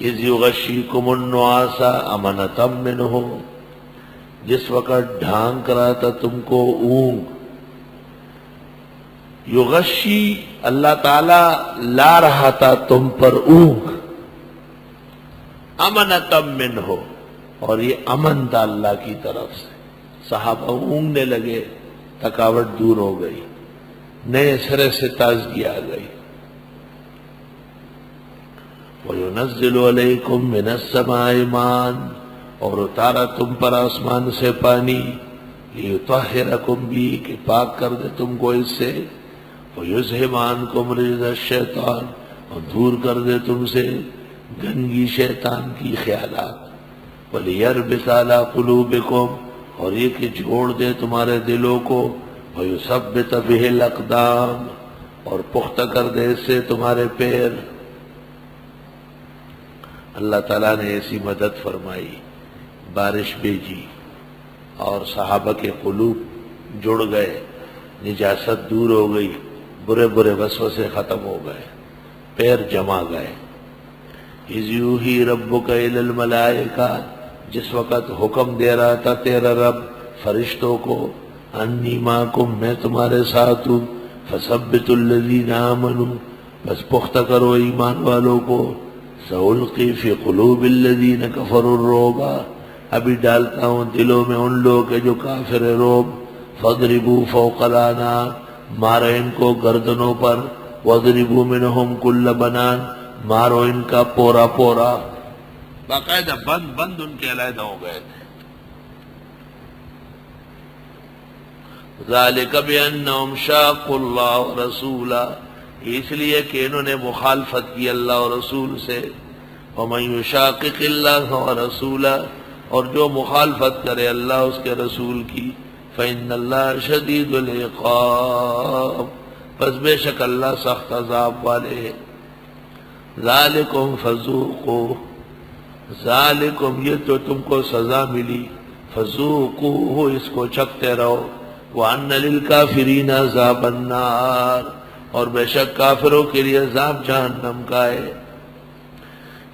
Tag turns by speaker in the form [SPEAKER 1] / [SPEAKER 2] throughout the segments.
[SPEAKER 1] اذ یغشیکم النعاس امنۃ منہ، جس وقت ڈھانک رہا تھا تم کو اونگ. یغشی اللہ تعالی لا رہا تھا تم پر اونگ، امنۃ منہ، اور یہ امن تھا اللہ کی طرف سے. صحابہ اونگنے لگے، تھکاوٹ دور ہو گئی، نئے سرے سے تازگی آ گئی. وَيُنَزِّلُ عَلَيْكُم مِّنَ السَّمَاءِ مَاءً، اور اتارا تم پر آسمان سے پانی، لِيُطَهِّرَكُم بِهِ، کہ پاک کر دے تم کو اس سے، وَيُذْهِبَ عَنكُمْ رِجْزَ الشَّيْطَانِ، اور دور کر دے تم سے گندگی شیطان کی خیالات، وَلِيَرْبِطَ عَلَى قُلُوبِكُمْ، اور یہ کہ جوڑ دے تمہارے دلوں کو، وَيُثَبِّتَ بِهِ الْأَقْدَامَ، اور پختہ کر دے اس سے تمہارے پیر. اللہ تعالیٰ نے ایسی مدد فرمائی، بارش بھیجی، اور صحابہ کے قلوب جڑ گئے، نجاست دور ہو گئی، برے برے وسوسے ختم ہو گئے، پیر جما گئے. اذ یوحی ربک الی الملائکہ، جس وقت حکم دے رہا تھا تیرا رب فرشتوں کو، انی معکم، میں تمہارے ساتھ ہوں، فثبتوا الذین آمنوا، بس پختہ کرو ایمان والوں کو، سألقی فی قلوب الذین کفروا الرعب، ابھی ڈالتا ہوں دلوں میں ان لوگوں کے جو کافر رعب، فاضربوا فوق الأعناق، مارو ان کو گردنوں پر، واضربوا منہم کل بنان، مارو ان کا پورا پورا. باقاعدہ بند ان کے علیحدہ ہو گئے تھے. ذالک بأنہم شاقوا اللہ ورسولہ، اس لیے کہ انہوں نے مخالفت کی اللہ اور رسول سے. وَمَن يُشَاقِقِ اللَّهَ وَرَسُولَهُ، اور جو مخالفت کرے اللہ اس کے رسول کی، فَإِنَّ اللَّهَ شَدِيدُ الْعِقَابِ، پس بے شک اللہ سخت عذاب والے ہیں. ذَلِكُمْ فَذُوقُوهُ، ذَلِكُمْ، یہ تو تم کو سزا ملی، فَذُوقُوهُ، اس کو چکھتے رہو. وَأَنَّ لِلْكَافِرِينَ عَذَابَ النَّارِ، اور بے شک کافروں کے لیے عذاب جہنم کا ہے.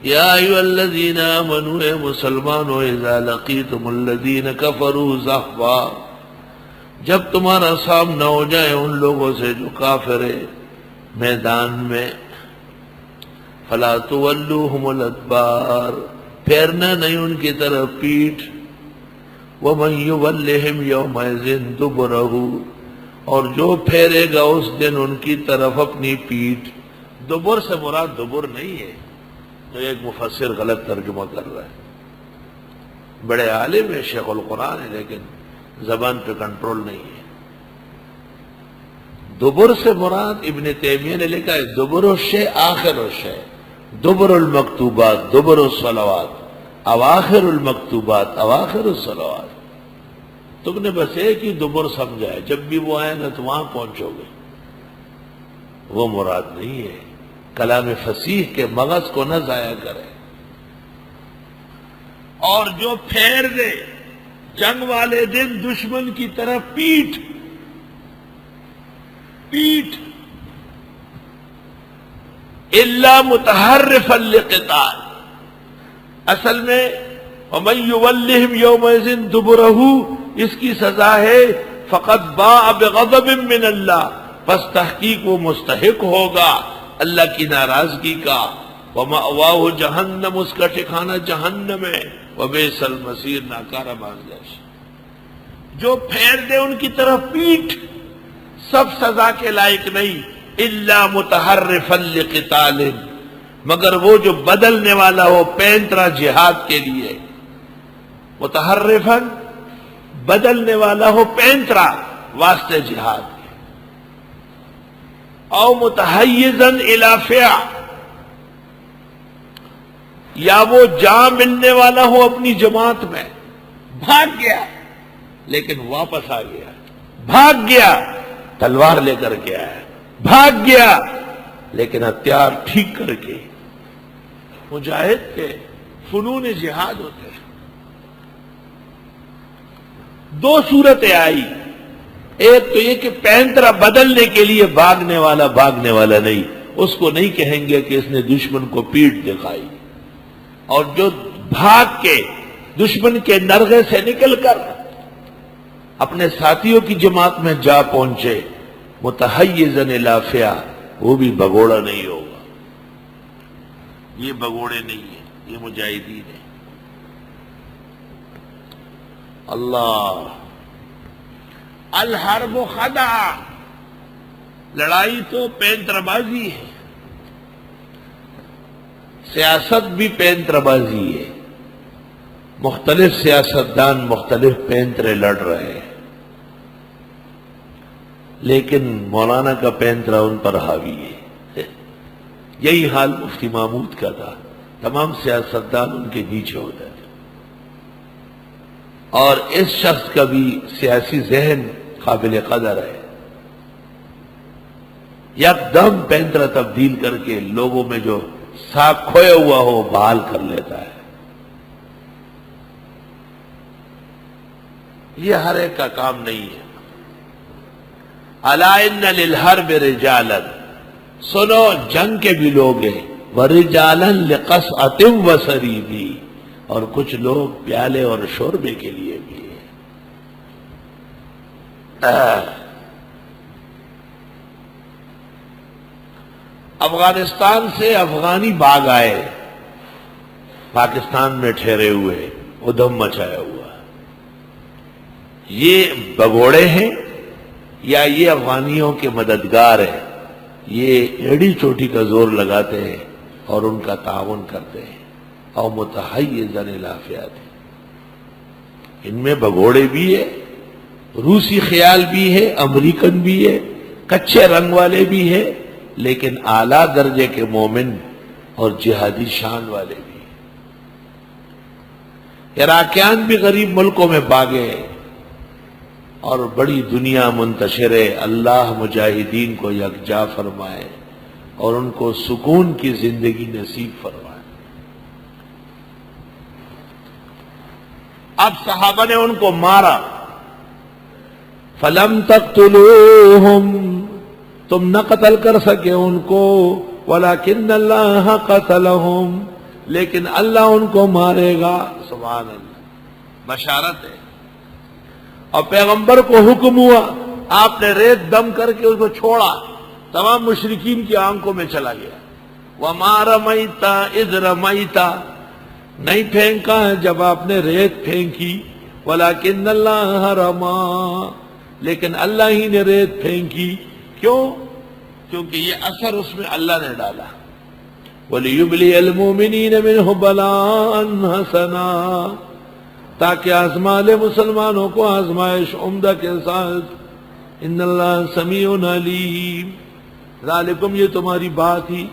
[SPEAKER 1] یا ایھا الذین آمنوا، اے مسلمانوں، اذا لقیتم الذین کفروا زحفا، جب تمہارا سامنا ہو جائے ان لوگوں سے جو کافر ہے میدان میں، فلا تولوہم الادبار، پھیرنا نہیں ان کی طرف پیٹھ. ومن یولہم یومئذ دبرہ، اور جو پھیرے گا اس دن ان کی طرف اپنی پیٹھ. دبر سے مراد دبر نہیں ہے، تو ایک مفسر غلط ترجمہ کر رہا ہے. بڑے عالم ہے، شیخ القرآن ہے، لیکن زبان پہ کنٹرول نہیں ہے. دبر سے مراد ابن تیمیہ نے لکھا ہے دبر الشیء آخر الشیء، دبر المکتوبات دبر الصلوات، اواخر المکتوبات اواخر الصلوات. تم نے بس ایک ہی دبر سمجھا ہے، جب بھی وہ آئے نا تو وہاں پہنچو گے، وہ مراد نہیں ہے. کلام فصیح کے مغز کو نہ ضائع کرے. اور جو پھیر دے جنگ والے دن دشمن کی طرف پیٹھ، الا متحرفا لقتال، اصل میں ومن یولہم یومئذ دبرہ، اس کی سزا ہے فقد باء بغضب من اللہ، پس تحقیق وہ مستحق ہوگا اللہ کی ناراضگی کا. ومأواہ جہنم، اس کا ٹھکانہ جہنم ہے. وبئس المصیر، ناکارہ بازگشت. جو پھیر دے ان کی طرف پیٹھ سب سزا کے لائق نہیں، الا متحرفا لقتال، مگر وہ جو بدلنے والا ہو پینترا جہاد کے لیے. متحرفا، بدلنے والا ہو پینترا واسطے جہاد کے. او متحیزا الی فئہ، یا وہ جا ملنے والا ہو اپنی جماعت میں، بھاگ گیا لیکن واپس آ گیا، بھاگ گیا تلوار لے کر کے آیا، بھاگ گیا لیکن ہتھیار ٹھیک کر کے. مجاہد کے فنون جہاد ہوتے ہیں. دو صورتیں آئی، ایک تو یہ کہ پینترا بدلنے کے لیے بھاگنے والا نہیں، اس کو نہیں کہیں گے کہ اس نے دشمن کو پیٹھ دکھائی. اور جو بھاگ کے دشمن کے نرغے سے نکل کر اپنے ساتھیوں کی جماعت میں جا پہنچے متحیزن الی فئہ، وہ بھی بگوڑا نہیں ہوگا۔ یہ بگوڑے نہیں ہیں، یہ مجاہدین ہیں۔ اللہ، الحرب خدع، لڑائی تو پینتر بازی ہے، سیاست بھی پینتر بازی ہے، مختلف سیاستدان مختلف پینترے لڑ رہے ہیں، لیکن مولانا کا پینترا ان پر حاوی ہے۔ یہی حال مفتی محمود کا تھا، تمام سیاستدان ان کے نیچے ہو جاتے، اور اس شخص کا بھی سیاسی ذہن قابل قدر ہے، یکدم پینترا تبدیل کر کے لوگوں میں جو ساکھ کھویا ہوا ہو بحال کر لیتا ہے۔ یہ ہر ایک کا کام نہیں ہے۔ الا ان للحرب رجالا، سنو جنگ کے بھی لوگ ہیں، ورجالا لقصعۃ وسریب، اور کچھ لوگ پیالے اور شوربے کے لیے بھی ہیں۔ افغانستان سے افغانی باغ آئے، پاکستان میں ٹھہرے ہوئے، ادھم مچایا ہوا۔ یہ بگوڑے ہیں یا یہ افغانیوں کے مددگار ہیں؟ یہ ایڑی چوٹی کا زور لگاتے ہیں اور ان کا تعاون کرتے ہیں، اور متحیزن الی فئہ، ان میں بگوڑے بھی ہے، روسی خیال بھی ہے، امریکن بھی ہے، کچے رنگ والے بھی ہے، لیکن اعلیٰ درجے کے مومن اور جہادی شان والے بھی ہیں۔ عراقیان بھی غریب ملکوں میں باغے ہیں، اور بڑی دنیا منتشر ہے۔ اللہ مجاہدین کو یکجا فرمائے اور ان کو سکون کی زندگی نصیب فرمائے۔ اب صحابہ نے ان کو مارا، فَلَمْ تَقْتُلُوهُمْ، تم نہ قتل کر سکے ان کو، وَلَكِنَّ اللَّهَ قَتَلَهُمْ، لیکن اللہ ان کو مارے گا۔ سبحان اللہ، بشارت ہے۔ اور پیغمبر کو حکم ہوا، آپ نے ریت دم کر کے اس کو چھوڑا، تمام مشرکین کی آنکھوں میں چلا گیا۔ وَمَا رَمَيْتَ إِذْ رَمَيْتَ، نہیں پھینکا جب آپ نے ریت پھینکی، وَلَكِنَّ اللَّهَ رَمَا، لیکن اللہ ہی نے ریت پھینکی۔ کیوں؟ کیونکہ یہ اثر اس میں اللہ نے ڈالا۔ وَلِيُبْلِيَ الْمُؤْمِنِينَ مِنْهُ بَلَاءً حَسَنًا، تاکہ آزما لے مسلمانوں کو آزمائش عمدہ کے ساتھ۔ ان اللہ سمیع علیم، ذالکم، یہ تمہاری بات ہی،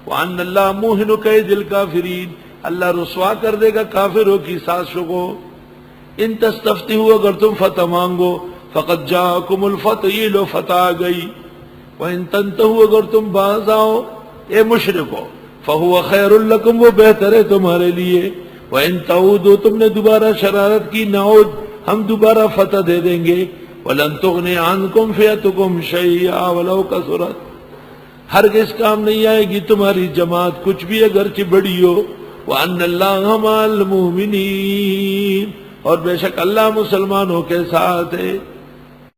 [SPEAKER 1] وان اللہ موہن کید الکافرین، اللہ رسوا کر دے گا کافروں کی سازشوں کو۔ ان تستفتحوا، اگر تم فتح مانگو، فقد جاءکم الفتح، یہ لو فتح آ گئی۔ وان تنتہوا، اگر تم باز آؤ اے مشرکو، فہو خیر لکم، وہ بہتر ہے تمہارے لیے۔ وَإِن تَعُودُوا، تم نے دوبارہ شرارت کی، نعود، ہم دوبارہ فتح دے دیں گے۔ وَلَن تُغْنِ عَنْكُمْ فِئَتُكُمْ شَيْئًا وَلَوْ كَثُرَتْ، ہرگز کام نہیں آئے گی تمہاری جماعت کچھ بھی اگرچہ بڑی ہو۔ وَأَنَّ اللَّهَ مَعَ الْمُؤْمِنِينَ، اور بے شک اللہ مسلمانوں کے ساتھ ہے۔